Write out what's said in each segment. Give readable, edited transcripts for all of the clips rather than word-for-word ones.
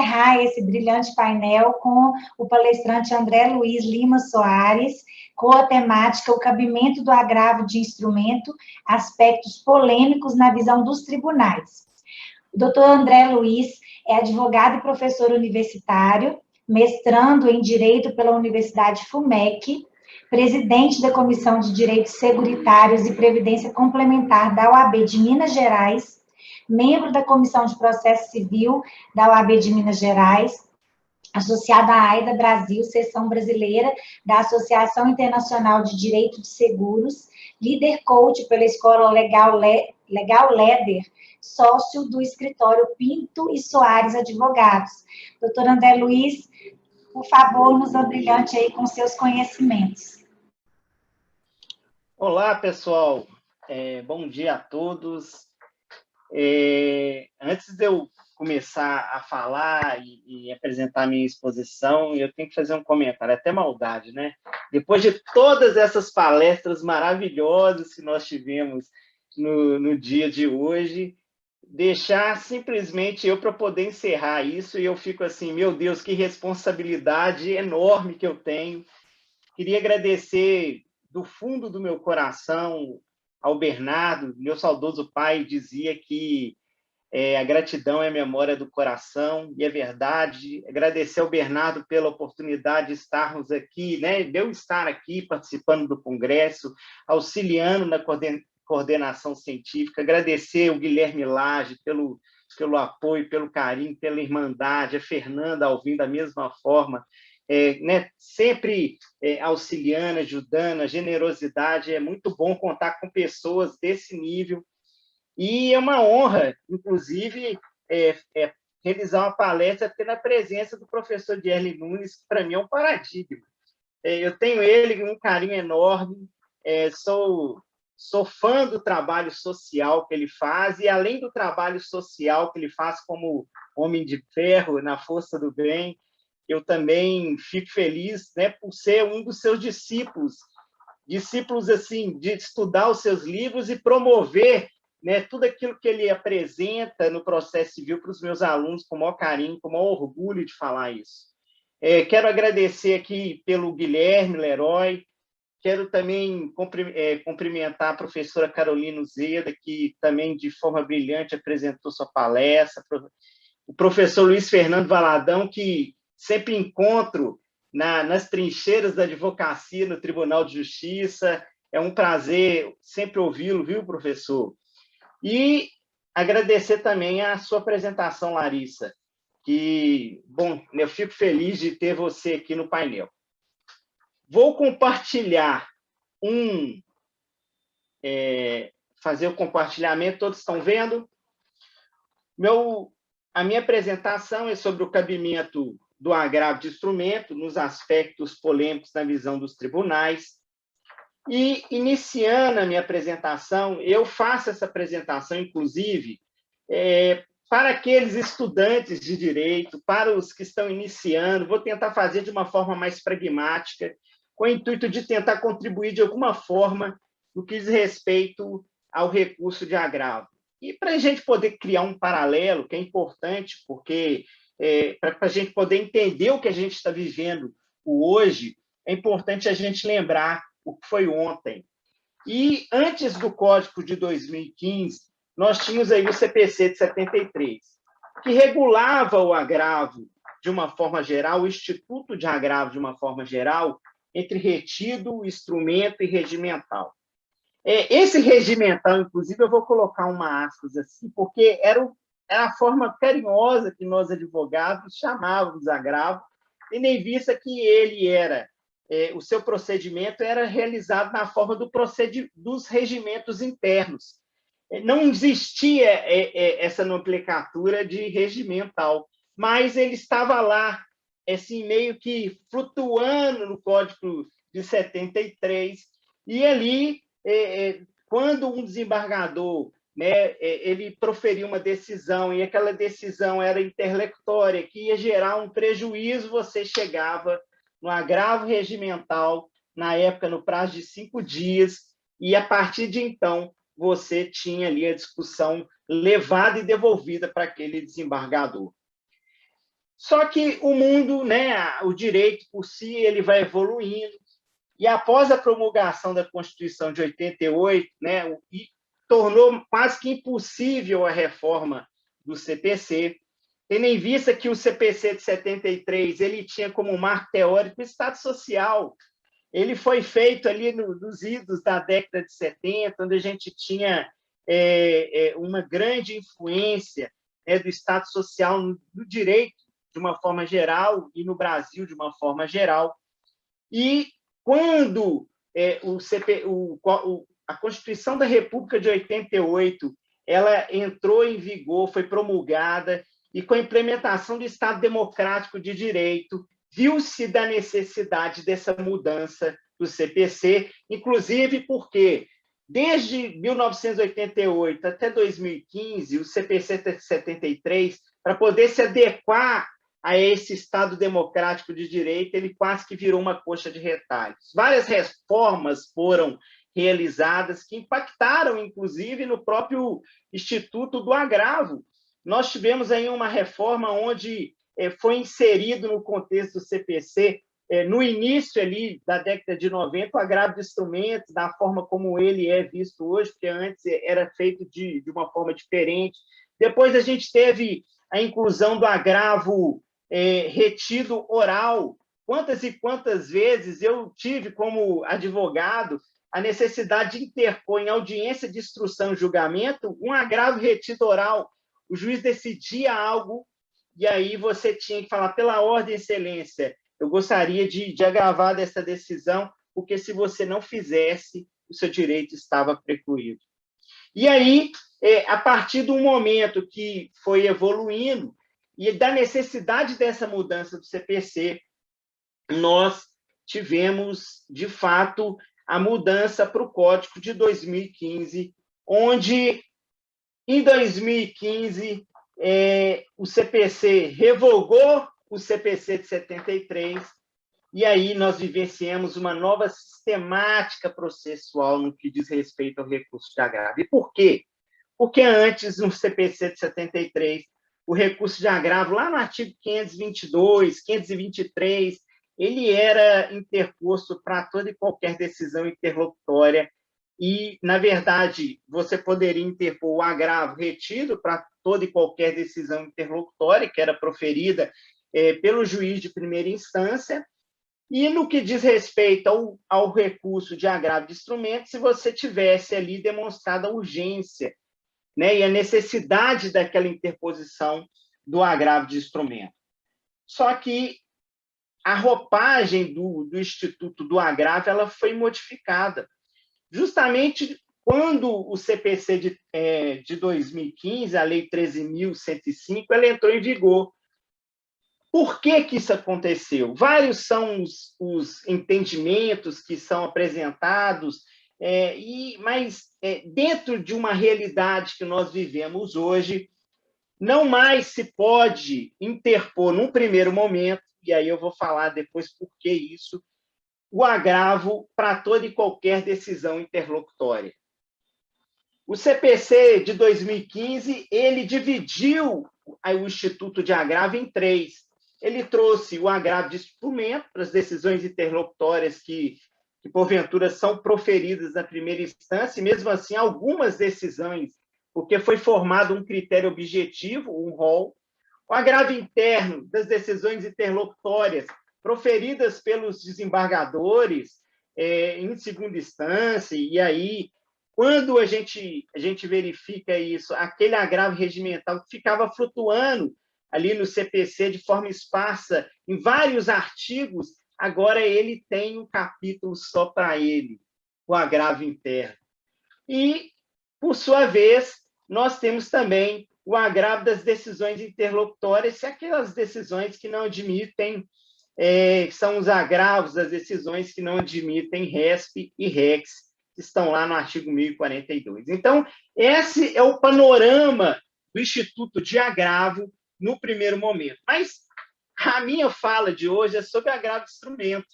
encerrar esse brilhante painel com o palestrante André Luiz Lima Soares, com a temática O cabimento do agravo de instrumento, aspectos polêmicos na visão dos tribunais. O doutor André Luiz é advogado e professor universitário, mestrando em Direito pela Universidade FUMEC, presidente da Comissão de Direitos Seguritários e Previdência Complementar da OAB de Minas Gerais, membro da Comissão de Processo Civil da OAB de Minas Gerais, associado à AIDA Brasil, seção brasileira da Associação Internacional de Direito de Seguros, líder coach pela Escola Legal Leder, sócio do escritório Pinto e Soares Advogados. Doutor André Luiz, por favor, nos abrilhante aí com seus conhecimentos. Olá, pessoal. Bom dia a todos. Antes de eu começar a falar e apresentar a minha exposição, eu tenho que fazer um comentário, até maldade, né? Depois de todas essas palestras maravilhosas que nós tivemos no dia de hoje, deixar simplesmente eu para poder encerrar isso, e eu fico assim, meu Deus, que responsabilidade enorme que eu tenho. Queria agradecer do fundo do meu coração ao Bernardo. Meu saudoso pai dizia que a gratidão é a memória do coração, e é verdade. Agradecer ao Bernardo pela oportunidade de estarmos aqui, né? De eu estar aqui participando do congresso, auxiliando na coordenação científica. Agradecer ao Guilherme Lage pelo apoio, pelo carinho, pela irmandade, a Fernanda Alvim da mesma forma, né? Sempre auxiliando, ajudando, a generosidade. É muito bom contar com pessoas desse nível. E é uma honra, inclusive, realizar uma palestra até na presença do professor Dierle Nunes, que para mim é um paradigma. Eu tenho ele um carinho enorme, sou fã do trabalho social que ele faz, e além do trabalho social que ele faz como homem de ferro, na força do bem, eu também fico feliz, né, por ser um dos seus discípulos assim, de estudar os seus livros e promover, né, tudo aquilo que ele apresenta no processo civil para os meus alunos, com o maior carinho, com o maior orgulho de falar isso. Quero agradecer aqui pelo Guilherme Leroy, quero também cumprimentar a professora Carolina Zeda, que também, de forma brilhante, apresentou sua palestra, o professor Luiz Fernando Valadão, que sempre encontro nas trincheiras da advocacia no Tribunal de Justiça. É um prazer sempre ouvi-lo, viu, professor? E agradecer também a sua apresentação, Larissa, que, bom, eu fico feliz de ter você aqui no painel. Vou compartilhar fazer o compartilhamento, todos estão vendo? A minha apresentação é sobre o cabimento do agravo de instrumento nos aspectos polêmicos na visão dos tribunais. E, iniciando a minha apresentação, eu faço essa apresentação, inclusive, para aqueles estudantes de direito, para os que estão iniciando. Vou tentar fazer de uma forma mais pragmática, com o intuito de tentar contribuir de alguma forma no que diz respeito ao recurso de agravo. E para a gente poder criar um paralelo, que é importante, porque para a gente poder entender o que a gente está vivendo hoje, é importante a gente lembrar o que foi ontem. E antes do Código de 2015, nós tínhamos aí o CPC de 73, que regulava o agravo de uma forma geral, o instituto de agravo de uma forma geral, entre retido, instrumento e regimental. Esse regimental, inclusive, eu vou colocar uma aspas assim, porque era a forma carinhosa que nós, advogados, chamávamos agravo, e nem vista que ele era, o seu procedimento era realizado na forma dos regimentos internos. Não existia essa nomenclatura de regimental, mas ele estava lá, assim, meio que flutuando no Código de 73, e ali, quando um desembargador, né, ele proferiu uma decisão, e aquela decisão era interlocutória, que ia gerar um prejuízo, você chegava no agravo regimental, na época, no prazo de 5 dias, e, a partir de então, você tinha ali a discussão levada e devolvida para aquele desembargador. Só que o mundo, né, o direito por si, ele vai evoluindo, e após a promulgação da Constituição de 88, né, e tornou quase que impossível a reforma do CPC, tendo em vista que o CPC de 73 ele tinha como marco teórico o Estado Social. Ele foi feito ali nos idos da década de 70, onde a gente tinha uma grande influência, né, do Estado Social no direito, de uma forma geral, e no Brasil, de uma forma geral. E quando a Constituição da República de 88 ela entrou em vigor, foi promulgada, e com a implementação do Estado Democrático de Direito, viu-se da necessidade dessa mudança do CPC, inclusive porque, desde 1988 até 2015, o CPC 73, para poder se adequar a esse Estado democrático de direito, ele quase que virou uma coxa de retalhos. Várias reformas foram realizadas que impactaram, inclusive, no próprio Instituto do Agravo. Nós tivemos aí uma reforma onde foi inserido no contexto do CPC, no início ali da década de 90, o agravo de instrumentos, da forma como ele é visto hoje, porque antes era feito de uma forma diferente. Depois a gente teve a inclusão do agravo retido oral. Quantas e quantas vezes eu tive, como advogado, a necessidade de interpor em audiência de instrução e julgamento um agravo retido oral. O juiz decidia algo e aí você tinha que falar, pela ordem, excelência, eu gostaria de agravar dessa decisão, porque se você não fizesse, o seu direito estava precluído. E aí, a partir do momento que foi evoluindo e da necessidade dessa mudança do CPC, nós tivemos, de fato, a mudança para o Código de 2015, onde, em 2015, o CPC revogou o CPC de 73, e aí nós vivenciamos uma nova sistemática processual no que diz respeito ao recurso de agravo. E por quê? Porque antes, no CPC de 73, o recurso de agravo, lá no artigo 522, 523, ele era interposto para toda e qualquer decisão interlocutória e, na verdade, você poderia interpor o agravo retido para toda e qualquer decisão interlocutória que era proferida pelo juiz de primeira instância. E no que diz respeito ao recurso de agravo de instrumento, se você tivesse ali demonstrado a urgência, né, e a necessidade daquela interposição do agravo de instrumento. Só que a roupagem do Instituto do Agravo ela foi modificada. Justamente quando o CPC de 2015, a Lei 13.105, ela entrou em vigor. Por que isso aconteceu? Vários são os entendimentos que são apresentados, mas dentro de uma realidade que nós vivemos hoje, não mais se pode interpor, num primeiro momento, e aí eu vou falar depois por que isso, o agravo para toda e qualquer decisão interlocutória. O CPC de 2015, ele dividiu o Instituto de Agravo em três. Ele trouxe o agravo de instrumento para as decisões interlocutórias que porventura, são proferidas na primeira instância, e mesmo assim, algumas decisões, porque foi formado um critério objetivo, um rol, o agravo interno das decisões interlocutórias proferidas pelos desembargadores em segunda instância, e aí, quando a gente verifica isso, aquele agravo regimental que ficava flutuando ali no CPC de forma esparsa em vários artigos, agora ele tem um capítulo só para ele, o agravo interno. E, por sua vez, nós temos também o agravo das decisões interlocutórias, e aquelas decisões que não admitem, são os agravos das decisões que não admitem RESP e REX, que estão lá no artigo 1042. Então, esse é o panorama do Instituto de Agravo no primeiro momento. Mas a minha fala de hoje é sobre agravo de instrumento.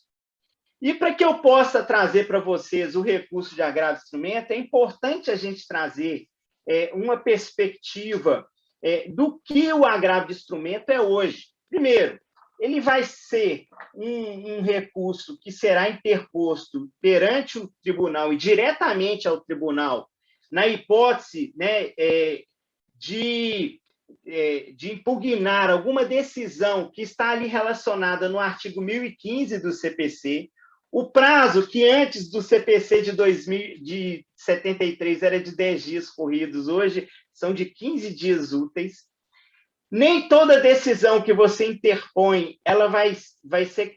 E para que eu possa trazer para vocês o recurso de agravo de instrumento, é importante a gente trazer uma perspectiva do que o agravo de instrumento é hoje. Primeiro, ele vai ser um recurso que será interposto perante o tribunal e diretamente ao tribunal, na hipótese, né, de impugnar alguma decisão que está ali relacionada no artigo 1015 do CPC. O prazo, que antes do CPC de 73 era de 10 dias corridos, hoje são de 15 dias úteis. Nem toda decisão que você interpõe ela vai ser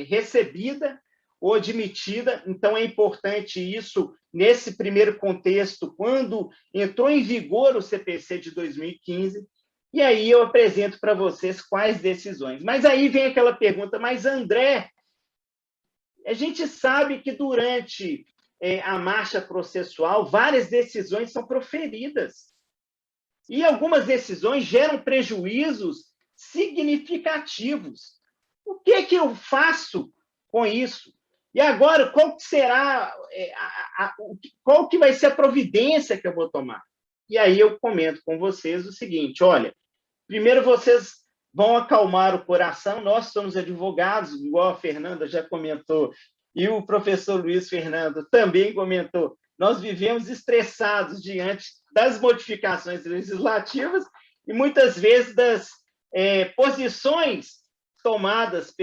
recebida ou admitida, então é importante isso nesse primeiro contexto, quando entrou em vigor o CPC de 2015, e aí eu apresento para vocês quais decisões. Mas aí vem aquela pergunta, mas André, a gente sabe que durante a marcha processual, várias decisões são proferidas. E algumas decisões geram prejuízos significativos. O que eu faço com isso? E agora, qual que vai ser a providência que eu vou tomar? E aí eu comento com vocês o seguinte, olha, primeiro vocês vão acalmar o coração, nós somos advogados, igual a Fernanda já comentou, e o professor Luiz Fernando também comentou, nós vivemos estressados diante das modificações legislativas e muitas vezes das posições tomadas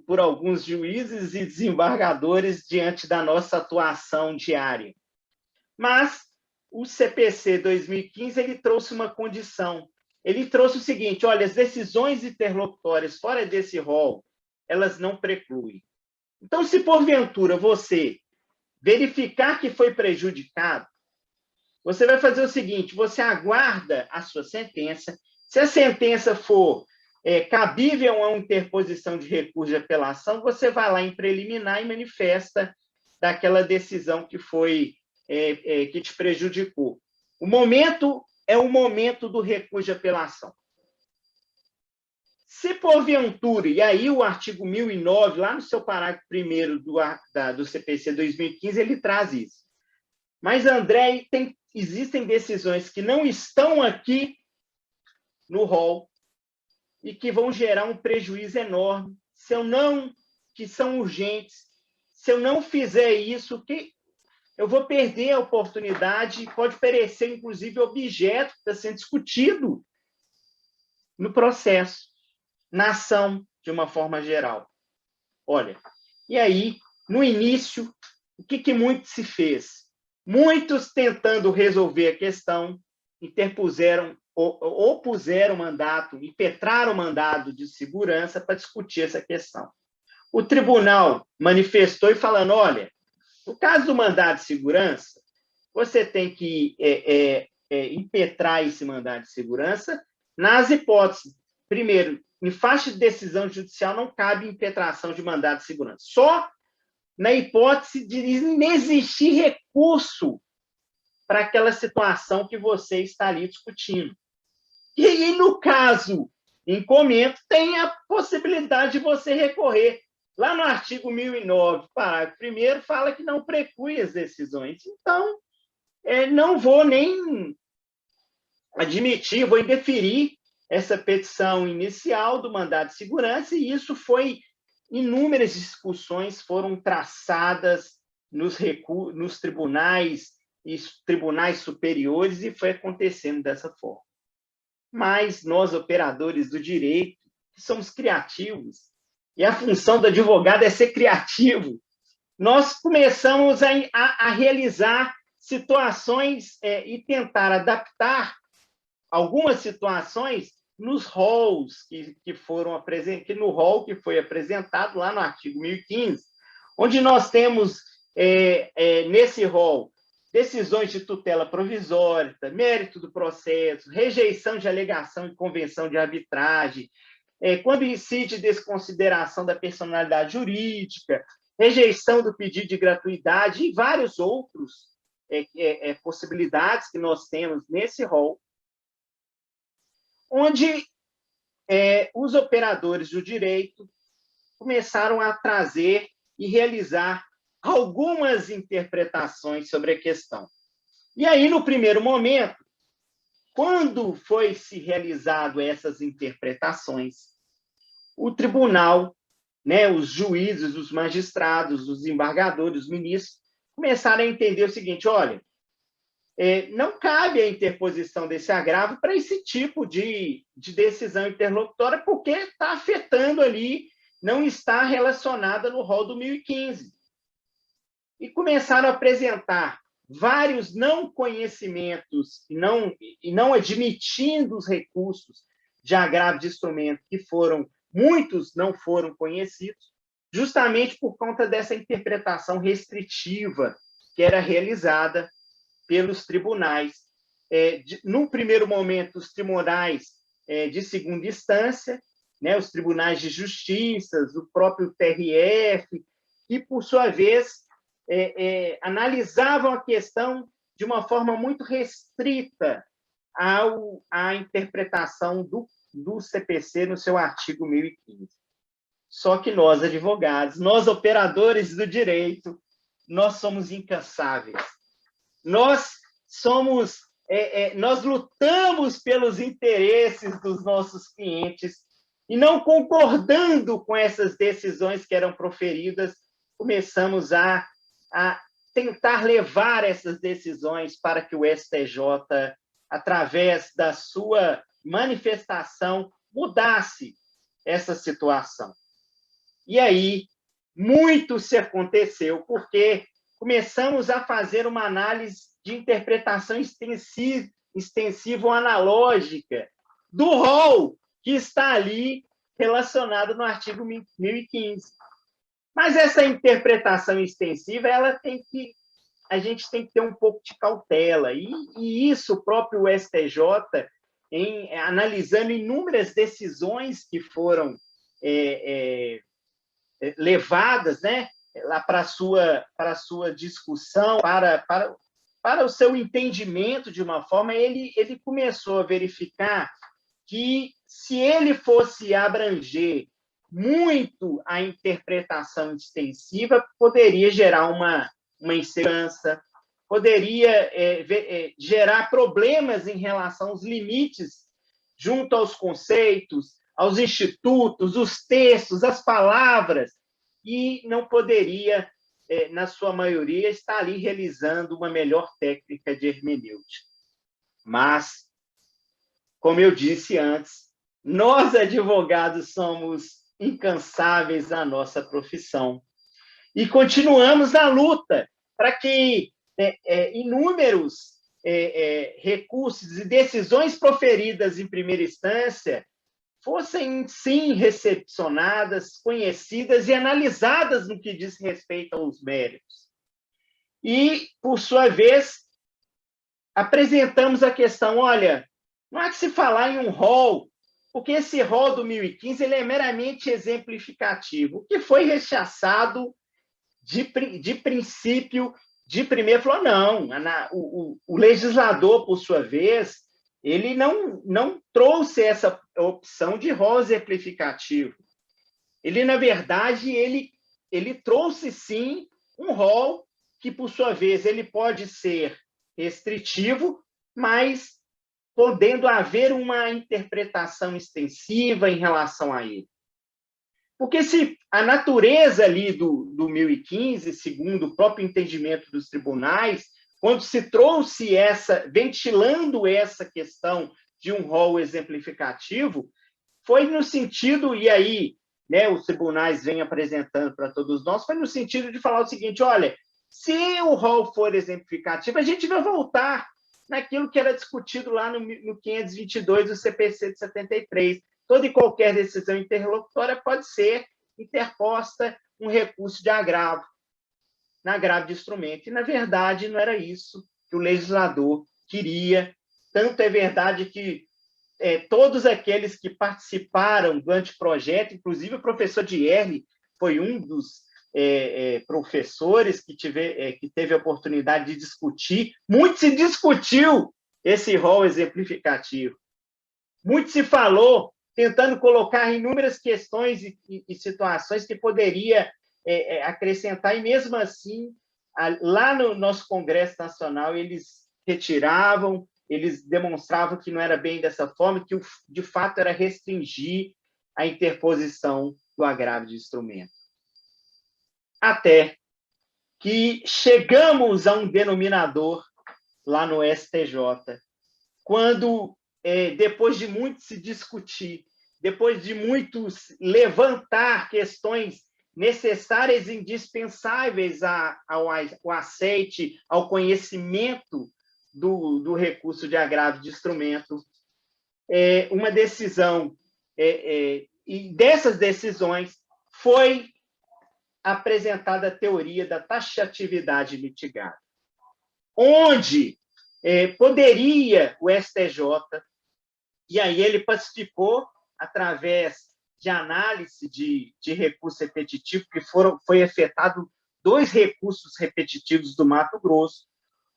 por alguns juízes e desembargadores diante da nossa atuação diária. Mas o CPC 2015 ele trouxe uma condição. Ele trouxe o seguinte, olha, as decisões interlocutórias fora desse rol, elas não precluem. Então, se porventura você verificar que foi prejudicado, você vai fazer o seguinte, você aguarda a sua sentença, se a sentença for cabível a uma interposição de recurso de apelação, você vai lá em preliminar e manifesta daquela decisão que foi que te prejudicou. O momento é o momento do recurso de apelação. Se porventura, e aí o artigo 1009, lá no seu parágrafo 1º do CPC 2015, ele traz isso. Mas, André, existem decisões que não estão aqui no rol e que vão gerar um prejuízo enorme, que são urgentes. Se eu não fizer isso, eu vou perder a oportunidade, pode perecer, inclusive, o objeto que está sendo discutido no processo, na ação, de uma forma geral. Olha, e aí, no início, o que muito se fez? Muitos, tentando resolver a questão, interpuseram, opuseram o mandato, impetraram o mandado de segurança para discutir essa questão. O tribunal manifestou e falando, olha, no caso do mandado de segurança, você tem que impetrar esse mandado de segurança nas hipóteses. Primeiro, em faixa de decisão judicial não cabe impetração de mandado de segurança. Só na hipótese de inexistir recurso para aquela situação que você está ali discutindo. E aí, no caso em comento, tem a possibilidade de você recorrer. Lá no artigo 1009, parágrafo 1º, fala que não preclui as decisões. Então, não vou nem admitir, vou indeferir essa petição inicial do mandado de segurança, e isso foi, inúmeras discussões foram traçadas nos tribunais e tribunais superiores, e foi acontecendo dessa forma. Mas nós, operadores do direito, somos criativos, e a função do advogado é ser criativo, nós começamos a realizar situações e tentar adaptar algumas situações nos rols que foram apresentados, no rol que foi apresentado lá no artigo 1015, onde nós temos, nesse rol, decisões de tutela provisória, mérito do processo, rejeição de alegação e convenção de arbitragem, quando incide desconsideração da personalidade jurídica, rejeição do pedido de gratuidade e vários outros possibilidades que nós temos nesse rol, onde os operadores do direito começaram a trazer e realizar algumas interpretações sobre a questão. E aí, no primeiro momento, quando foi se realizado essas interpretações, o tribunal, né, os juízes, os magistrados, os embargadores, os ministros, começaram a entender o seguinte: olha, não cabe a interposição desse agravo para esse tipo de decisão interlocutória, porque está afetando ali, não está relacionada no rol do 1015. E começaram a apresentar vários não conhecimentos e não admitindo os recursos de agravo de instrumento, que muitos não foram conhecidos, justamente por conta dessa interpretação restritiva que era realizada pelos tribunais. No primeiro momento, os tribunais de segunda instância, né, os tribunais de justiça, o próprio TRF, que, por sua vez, analisavam a questão de uma forma muito restrita à interpretação do CPC no seu artigo 1015. Só que nós, advogados, nós, operadores do direito, nós somos incansáveis. Nós lutamos pelos interesses dos nossos clientes e, não concordando com essas decisões que eram proferidas, começamos a tentar levar essas decisões para que o STJ, através da sua manifestação, mudasse essa situação. E aí, muito se aconteceu, porque começamos a fazer uma análise de interpretação extensiva ou analógica do rol que está ali relacionado no artigo 1015. Mas essa interpretação extensiva, a gente tem que ter um pouco de cautela. E isso o próprio STJ, analisando inúmeras decisões que foram levadas, né, lá para a sua discussão, para o seu entendimento de uma forma, ele começou a verificar que, se ele fosse abranger muito a interpretação extensiva, poderia gerar uma insegurança, poderia gerar problemas em relação aos limites junto aos conceitos, aos institutos, os textos, as palavras, e não poderia, na sua maioria, estar ali realizando uma melhor técnica de hermenêutica. Mas, como eu disse antes, nós, advogados, somos incansáveis na nossa profissão e continuamos na luta para que inúmeros recursos e decisões proferidas em primeira instância fossem, sim, recepcionadas, conhecidas e analisadas no que diz respeito aos méritos. E, por sua vez, apresentamos a questão: olha, não há que se falar em um rol, porque esse rol do 1015 ele é meramente exemplificativo, que foi rechaçado de princípio, de primeiro. Falou: não, o legislador, por sua vez, ele não trouxe essa opção de rol exemplificativo. Ele, na verdade, ele trouxe, sim, um rol que, por sua vez, ele pode ser restritivo, mas podendo haver uma interpretação extensiva em relação a ele. Porque se a natureza ali do 1015, segundo o próprio entendimento dos tribunais, quando se trouxe ventilando essa questão de um rol exemplificativo, foi no sentido, e aí, né, os tribunais vêm apresentando para todos nós, foi no sentido de falar o seguinte: olha, se o rol for exemplificativo, a gente vai voltar naquilo que era discutido lá no 522 do CPC de 73. Toda e qualquer decisão interlocutória pode ser interposta um recurso de agravo, na agravo de instrumento. E, na verdade, não era isso que o legislador queria. Tanto é verdade que todos aqueles que participaram do anteprojeto, inclusive o professor Dierle foi um dos professores que teve a oportunidade de discutir. Muito se discutiu esse rol exemplificativo. Muito se falou, tentando colocar inúmeras questões e situações que poderia acrescentar, e mesmo assim, lá no nosso Congresso Nacional, eles retiravam, eles demonstravam que não era bem dessa forma, que de fato era restringir a interposição do agravo de instrumento. Até que chegamos a um denominador lá no STJ, quando, depois de muito se discutir, depois de muito levantar questões necessárias e indispensáveis ao aceite, ao conhecimento do recurso de agravo de instrumento, uma decisão, e dessas decisões foi apresentada a teoria da taxatividade mitigada, onde poderia o STJ, e aí ele pacificou através de análise de recurso repetitivo, que foi efetado 2 recursos repetitivos do Mato Grosso,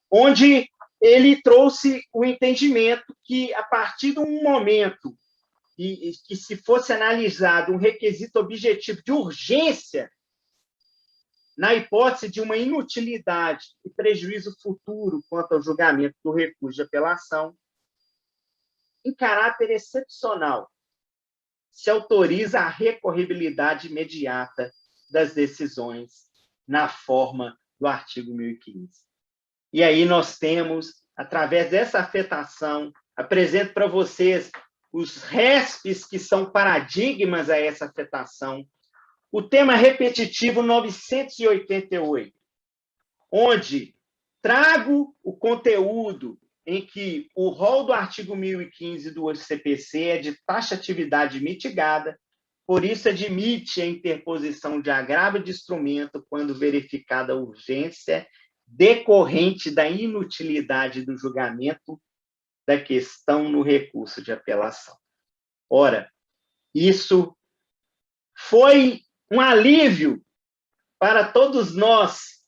onde ele trouxe o entendimento que, a partir de um momento que se fosse analisado um requisito objetivo de urgência, na hipótese de uma inutilidade e prejuízo futuro quanto ao julgamento do recurso de apelação, em caráter excepcional, se autoriza a recorribilidade imediata das decisões na forma do artigo 1015. E aí nós temos, através dessa afetação, apresento para vocês os RESPs que são paradigmas a essa afetação, o tema repetitivo 988, onde trago o conteúdo em que o rol do artigo 1015 do CPC é de taxatividade mitigada, por isso admite a interposição de agravo de instrumento quando verificada a urgência decorrente da inutilidade do julgamento da questão no recurso de apelação. Ora, isso foi um alívio para todos nós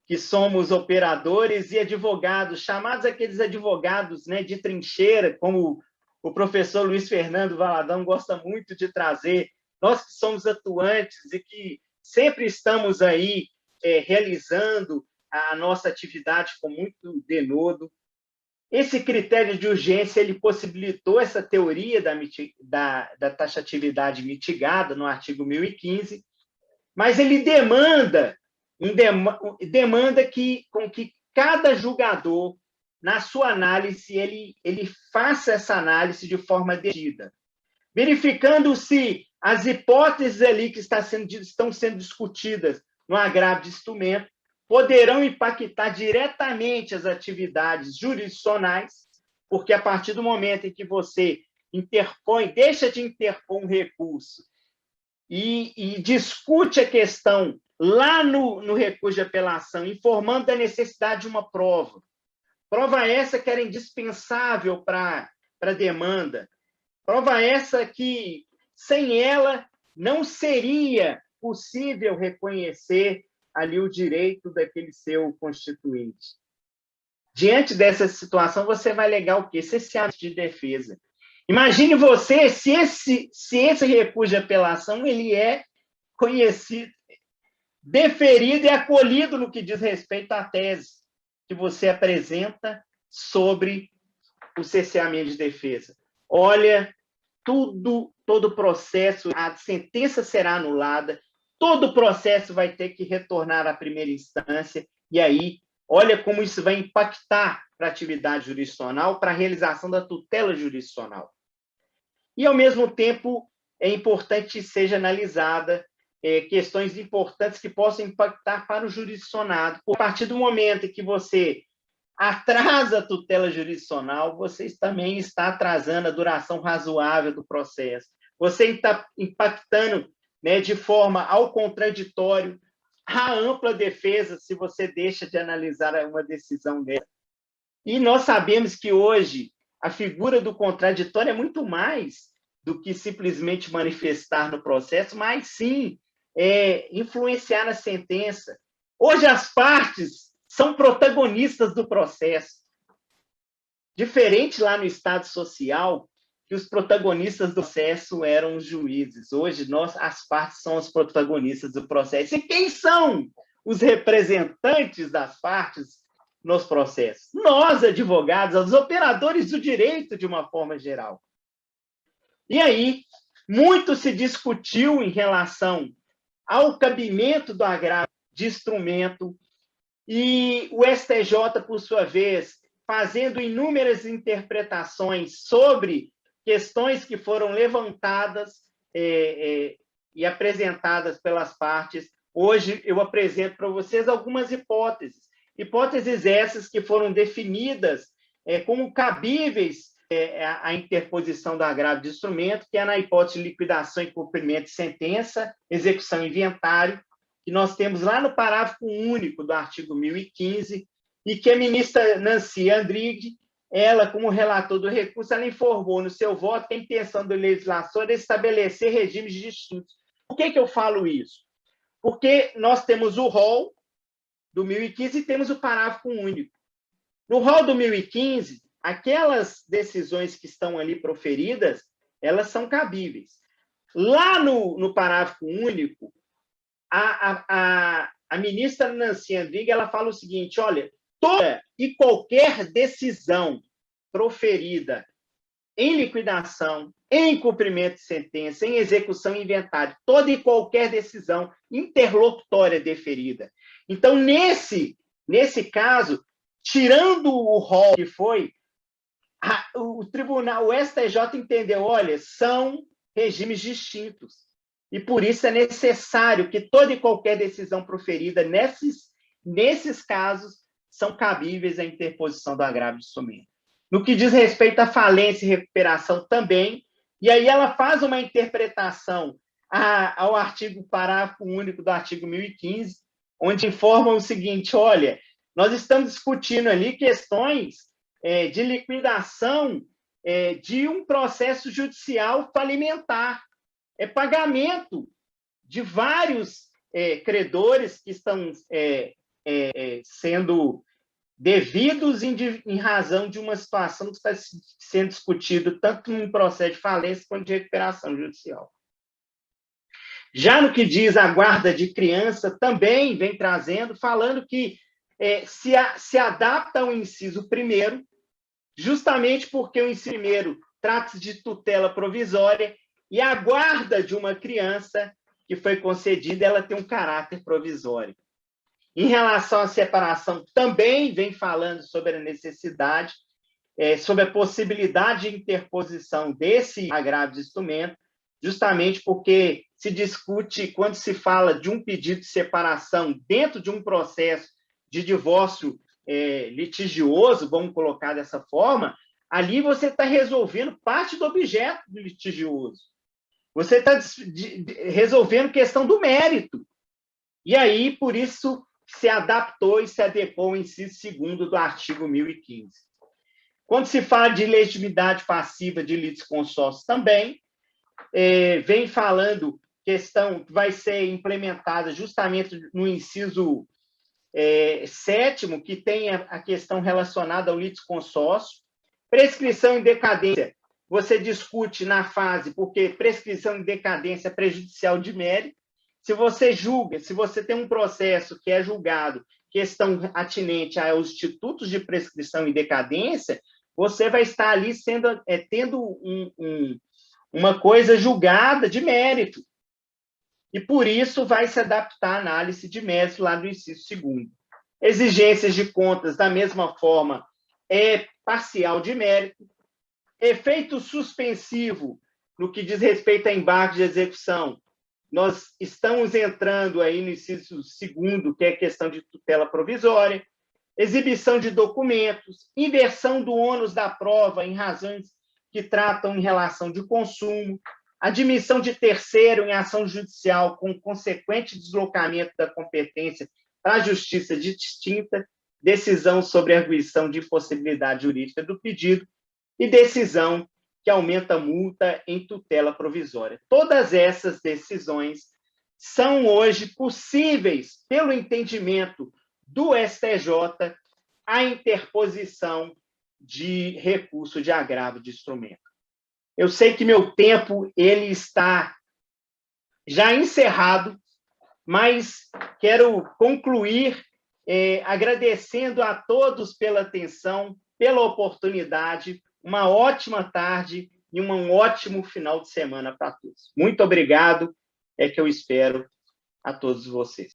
que somos operadores e advogados, chamados aqueles advogados, né, de trincheira, como o professor Luiz Fernando Valadão gosta muito de trazer, nós que somos atuantes e que sempre estamos aí realizando a nossa atividade com muito denodo. Esse critério de urgência ele possibilitou essa teoria da taxatividade mitigada no artigo 1015, mas ele demanda com que cada julgador, na sua análise, ele faça essa análise de forma devida, verificando se as hipóteses ali que estão sendo discutidas no agravo de instrumento poderão impactar diretamente as atividades jurisdicionais, porque a partir do momento em que você deixa de interpor um recurso e discute a questão lá no recurso de apelação, informando da necessidade de uma prova. Prova essa que era indispensável para a demanda. Prova essa que, sem ela, não seria possível reconhecer ali o direito daquele seu constituinte. Diante dessa situação, você vai alegar o quê? Cesseamento de defesa. Imagine você se esse recurso de apelação ele é conhecido, deferido e acolhido no que diz respeito à tese que você apresenta sobre o cesseamento de defesa. Olha, todo o processo, a sentença será anulada, todo o processo vai ter que retornar à primeira instância, e aí, olha como isso vai impactar para a atividade jurisdicional, para a realização da tutela jurisdicional. E, ao mesmo tempo, é importante que seja analisada questões importantes que possam impactar para o jurisdicionado. A partir do momento em que você atrasa a tutela jurisdicional, você também está atrasando a duração razoável do processo. Você está impactando, né, de forma ao contraditório a ampla defesa se você deixa de analisar uma decisão dessa. E nós sabemos que hoje a figura do contraditório é muito mais do que simplesmente manifestar no processo, mas sim influenciar na sentença. Hoje as partes são protagonistas do processo. Diferente lá no Estado Social, que os protagonistas do processo eram os juízes. Hoje, as partes são os protagonistas do processo. E quem são os representantes das partes nos processos? Nós, advogados, os operadores do direito, de uma forma geral. E aí, Muito se discutiu em relação ao cabimento do agravo de instrumento, e o STJ, por sua vez, fazendo inúmeras interpretações sobre questões que foram levantadas e apresentadas pelas partes. Hoje eu apresento para vocês algumas hipóteses essas que foram definidas como cabíveis à interposição do agravo de instrumento, que é na hipótese de liquidação e cumprimento de sentença, execução e inventário, que nós temos lá no parágrafo único do artigo 1015, e que a ministra Nancy Andrighi, ela, como relator do recurso, ela informou no seu voto que a intenção do legislador é estabelecer regimes distintos. Por que eu falo isso? Porque nós temos o rol do 1015 e temos o parágrafo único. No rol do 1015, aquelas decisões que estão ali proferidas, elas são cabíveis. Lá no parágrafo único, a ministra Nancy Andrighi, ela fala o seguinte: olha, toda e qualquer decisão proferida em liquidação, em cumprimento de sentença, em execução e inventário, toda e qualquer decisão interlocutória deferida. Então, nesse caso, tirando o rol que foi, o tribunal, o STJ entendeu, olha, são regimes distintos. E por isso é necessário que toda e qualquer decisão proferida nesses casos são cabíveis à interposição do agravo de instrumento. No que diz respeito à falência e recuperação também, e aí ela faz uma interpretação ao parágrafo único do artigo 1015, onde informa o seguinte: olha, nós estamos discutindo ali questões de liquidação de um processo judicial falimentar, pagamento de vários credores que estão sendo devidos em razão de uma situação que está sendo discutida tanto num processo de falência quanto de recuperação judicial. Já no que diz a guarda de criança, também vem trazendo, falando que se adapta ao inciso primeiro, justamente porque o inciso primeiro trata-se de tutela provisória e a guarda de uma criança que foi concedida, ela tem um caráter provisório. Em relação à separação, também vem falando sobre a necessidade, sobre a possibilidade de interposição desse agravo de instrumento, justamente porque se discute, quando se fala de um pedido de separação dentro de um processo de divórcio litigioso, vamos colocar dessa forma, ali você está resolvendo parte do objeto do litigioso. Você está resolvendo questão do mérito. E aí, por isso, se adaptou e se adequou ao inciso 2º do artigo 1015. Quando se fala de legitimidade passiva de litisconsórcio também, vem falando questão que vai ser implementada justamente no inciso 7º, que tem a questão relacionada ao litisconsórcio. Prescrição em decadência, você discute na fase, porque prescrição em decadência é prejudicial de mérito. Se você julga, se você tem um processo que é julgado, questão atinente aos institutos de prescrição e decadência, você vai estar ali tendo uma coisa julgada de mérito. E, por isso, vai se adaptar à análise de mérito lá no inciso 2º. Exigências de contas, da mesma forma, é parcial de mérito. Efeito suspensivo, no que diz respeito a embargo de execução, nós estamos entrando aí no inciso 2º, que é a questão de tutela provisória, exibição de documentos, inversão do ônus da prova em razões que tratam em relação de consumo, admissão de terceiro em ação judicial com consequente deslocamento da competência para a justiça distinta, decisão sobre arguição de impossibilidade jurídica do pedido e decisão que aumenta a multa em tutela provisória. Todas essas decisões são hoje possíveis, pelo entendimento do STJ, a interposição de recurso de agravo de instrumento. Eu sei que meu tempo ele está já encerrado, mas quero concluir agradecendo a todos pela atenção, pela oportunidade. Uma ótima tarde e um ótimo final de semana para todos. Muito obrigado, é que eu espero a todos vocês.